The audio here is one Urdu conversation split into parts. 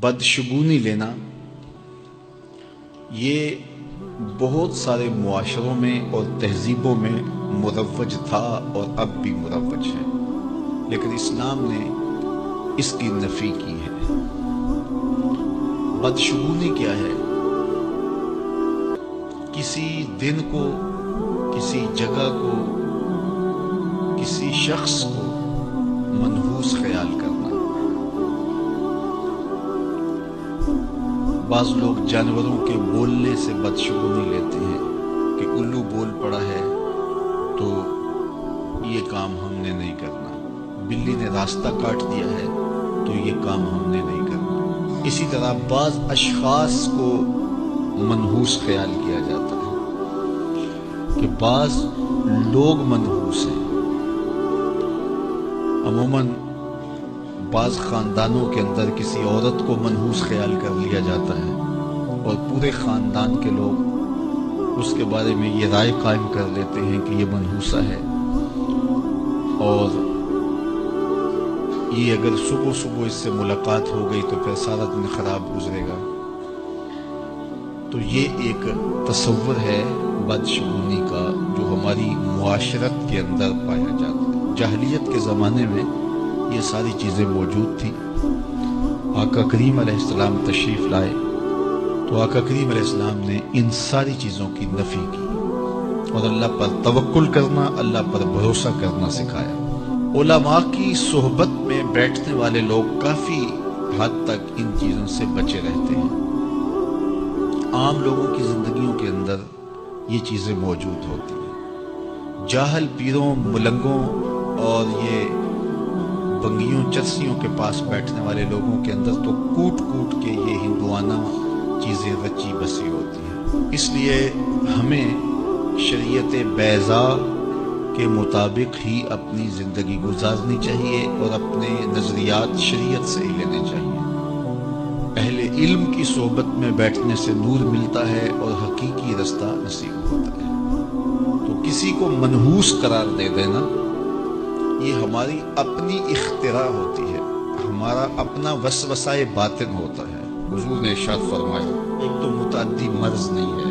بدشگونی لینا یہ بہت سارے معاشروں میں اور تہذیبوں میں مروج تھا اور اب بھی مروج ہے، لیکن اسلام نے اس کی نفی کی ہے۔ بدشگونی کیا ہے؟ کسی دن کو، کسی جگہ کو، کسی شخص کو منحوس خیال کرنا۔ بعض لوگ جانوروں کے بولنے سے بدشگونی لیتے ہیں کہ الو بول پڑا ہے تو یہ کام ہم نے نہیں کرنا، بلی نے راستہ کاٹ دیا ہے تو یہ کام ہم نے نہیں کرنا۔ اسی طرح بعض اشخاص کو منحوس خیال کیا جاتا ہے کہ بعض لوگ منحوس ہیں۔ عموماً بعض خاندانوں کے اندر کسی عورت کو منحوس خیال کر لیا جاتا ہے اور پورے خاندان کے لوگ اس کے بارے میں یہ رائے قائم کر لیتے ہیں کہ یہ منحوسہ ہے، اور یہ اگر صبح صبح اس سے ملاقات ہو گئی تو پھر سارا دن خراب گزرے گا۔ تو یہ ایک تصور ہے بدشگونی کا جو ہماری معاشرت کے اندر پایا جاتا ہے۔ جاہلیت کے زمانے میں یہ ساری چیزیں موجود تھیں۔ آقا کریم علیہ السلام تشریف لائے تو آقا کریم علیہ السلام نے ان ساری چیزوں کی نفی کی اور اللہ پر توکل کرنا، اللہ پر بھروسہ کرنا سکھایا۔ علماء کی صحبت میں بیٹھنے والے لوگ کافی حد تک ان چیزوں سے بچے رہتے ہیں۔ عام لوگوں کی زندگیوں کے اندر یہ چیزیں موجود ہوتی ہیں۔ جاہل پیروں، ملنگوں اور یہ بنگیوں چرسیوں کے پاس بیٹھنے والے لوگوں کے اندر تو کوٹ کوٹ کے یہ ہندوانہ چیزیں رچی بسی ہوتی ہیں۔ اس لیے ہمیں شریعت بیضاء کے مطابق ہی اپنی زندگی گزارنی چاہیے اور اپنے نظریات شریعت سے ہی لینے چاہیے۔ اہل علم کی صحبت میں بیٹھنے سے نور ملتا ہے اور حقیقی رستہ نصیب ہوتا ہے۔ تو کسی کو منحوس قرار دے دینا یہ ہماری اپنی اختراع ہوتی ہے، ہمارا اپنا وسوسہ باطن ہوتا ہے۔ حضور نے ارشاد فرمایا ایک تو متعدی مرض نہیں ہے،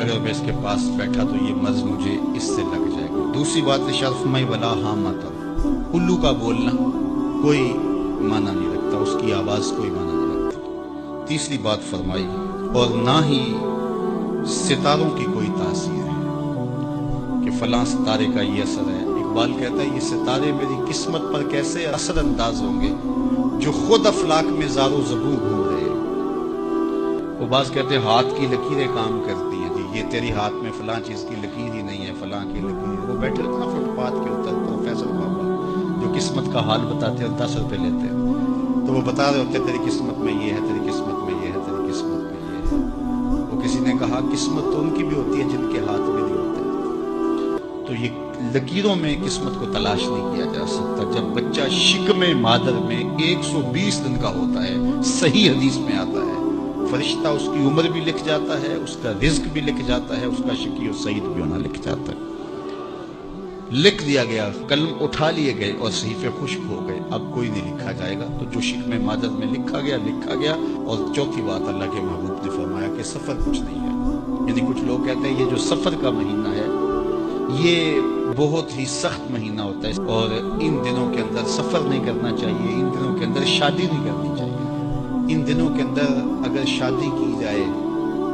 اگر میں اس کے پاس بیٹھا تو یہ مرض مجھے اس سے لگ جائے گا۔ دوسری بات ارشاد فرمائی ولا حامتا، الو کا بولنا کوئی معنی نہیں رکھتا، اس کی آواز کوئی معنی نہیں رکھتی۔ تیسری بات فرمائی اور نہ ہی ستاروں کی کوئی تاثیر ہے کہ فلاں ستارے کا یہ اثر ہے۔ اقبال کہتا ہے یہ ستارے میری قسمت پر کیسے اثر انداز ہوں گے جو خود افلاک میں زار و زبوں گھوم رہے ہیں۔ وہ بعض کہتے ہیں ہاتھ کی لکیریں کام کرتی ہیں، جی یہ تیری ہاتھ میں فلاں چیز کی لکیر ہی نہیں ہے، فلاں کی لکیر۔ وہ بیٹھے ہوتے نا فٹ پاتھ کے اوپر پروفیسر بابا جو قسمت کا حال بتاتے ہیں اور 10 روپے لیتے ہیں، تو وہ بتا رہے ہوتے ہیں تیری قسمت میں یہ ہے، تیری قسمت میں یہ ہے، تیری قسمت میں یہ ہے۔ وہ کسی نے کہا قسمت تو ان کی بھی ہوتی ہے جن کے ہاتھ میں نہیں ہوتے۔ تو یہ لکیروں میں قسمت کو تلاش نہیں کیا جا سکتا۔ جب بچہ شکم مادر میں 120 دن کا ہوتا ہے، صحیح حدیث میں آتا ہے، فرشتہ اس کی عمر بھی لکھ جاتا ہے، اس کا رزق بھی لکھ جاتا ہے، اس کا شقی و سعید بھی ہونا لکھ جاتا ہے۔ لکھ دیا گیا، قلم اٹھا لیے گئے اور صحیفے خشک ہو گئے، اب کوئی نہیں لکھا جائے گا۔ تو جو شکم مادر میں لکھا گیا۔ اور چوتھی بات اللہ کے محبوب نے فرمایا کہ سفر کچھ نہیں ہے۔ یعنی کچھ لوگ کہتے ہیں یہ جو سفر کا مہینہ ہے یہ بہت ہی سخت مہینہ ہوتا ہے اور ان دنوں کے اندر سفر نہیں کرنا چاہیے، ان دنوں کے اندر شادی نہیں کرنی چاہیے، ان دنوں کے اندر اگر شادی کی جائے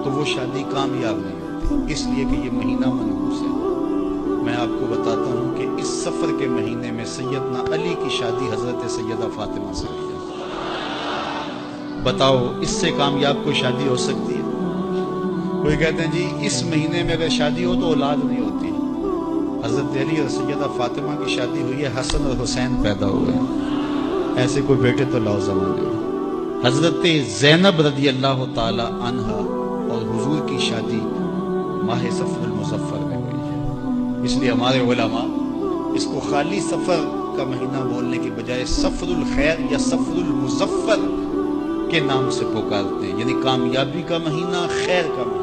تو وہ شادی کامیاب نہیں ہوتی، اس لیے کہ یہ مہینہ منحوس ہے۔ میں آپ کو بتاتا ہوں کہ اس سفر کے مہینے میں سیدنا علی کی شادی حضرت سیدہ فاطمہ سے ہوئی ہے۔ بتاؤ اس سے کامیاب کوئی شادی ہو سکتی ہے؟ کوئی کہتے ہیں جی اس مہینے میں اگر شادی ہو تو اولاد نہیں ہوتی۔ حضرت علی اور سیدہ فاطمہ کی شادی ہوئی ہے، حسن اور حسین پیدا ہوئے ہیں، ایسے کوئی بیٹے تو لاؤ زمانے میں۔ حضرت زینب رضی اللہ تعالی عنہا اور حضور کی شادی ماہ صفر المظفر میں ہوئی ہے۔ اس لیے ہمارے علماء اس کو خالی سفر کا مہینہ بولنے کی بجائے سفر الخیر یا سفر المظفر کے نام سے پکارتے ہیں، یعنی کامیابی کا مہینہ، خیر کا مہینہ۔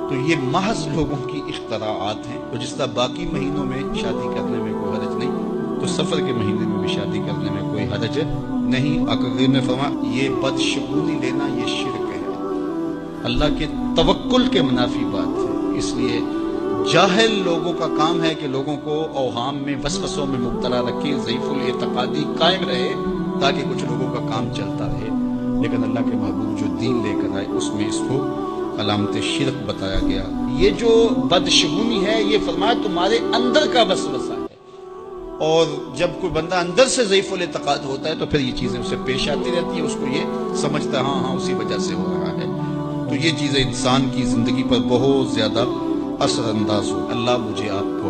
تو یہ محض لوگوں کی اختراعات ہیں۔ تو جس طرح باقی مہینوں میں شادی کرنے میں کوئی حرج نہیں، تو سفر کے مہینے میں بھی شادی کرنے میں کوئی حرج نہیں، آقا کریم نے فرمایا یہ بدشگونی لینا یہ شرک ہے، اللہ کے توکل کے منافی بات ہے۔ اس لیے جاہل لوگوں کا کام ہے کہ لوگوں کو اوہام میں وسوسوں میں مبتلا رکھے، ضعیف الاعتقادی قائم رہے تاکہ کچھ لوگوں کا کام چلتا رہے، لیکن اللہ کے محبوب جو دین لے کر آئے اس میں اس کو علامت شرک بتایا گیا۔ یہ جو بدشگونی ہے یہ فرمایا تمہارے اندر کا وسوسہ ہے، اور جب کوئی بندہ اندر سے ضعیف الاعتقاد ہوتا ہے تو پھر یہ چیزیں اسے پیش آتی رہتی ہیں، اس کو یہ سمجھتا ہے ہاں اسی وجہ سے ہو رہا ہے۔ تو یہ چیزیں انسان کی زندگی پر بہت زیادہ اثر انداز ہو۔ اللہ مجھے آپ کو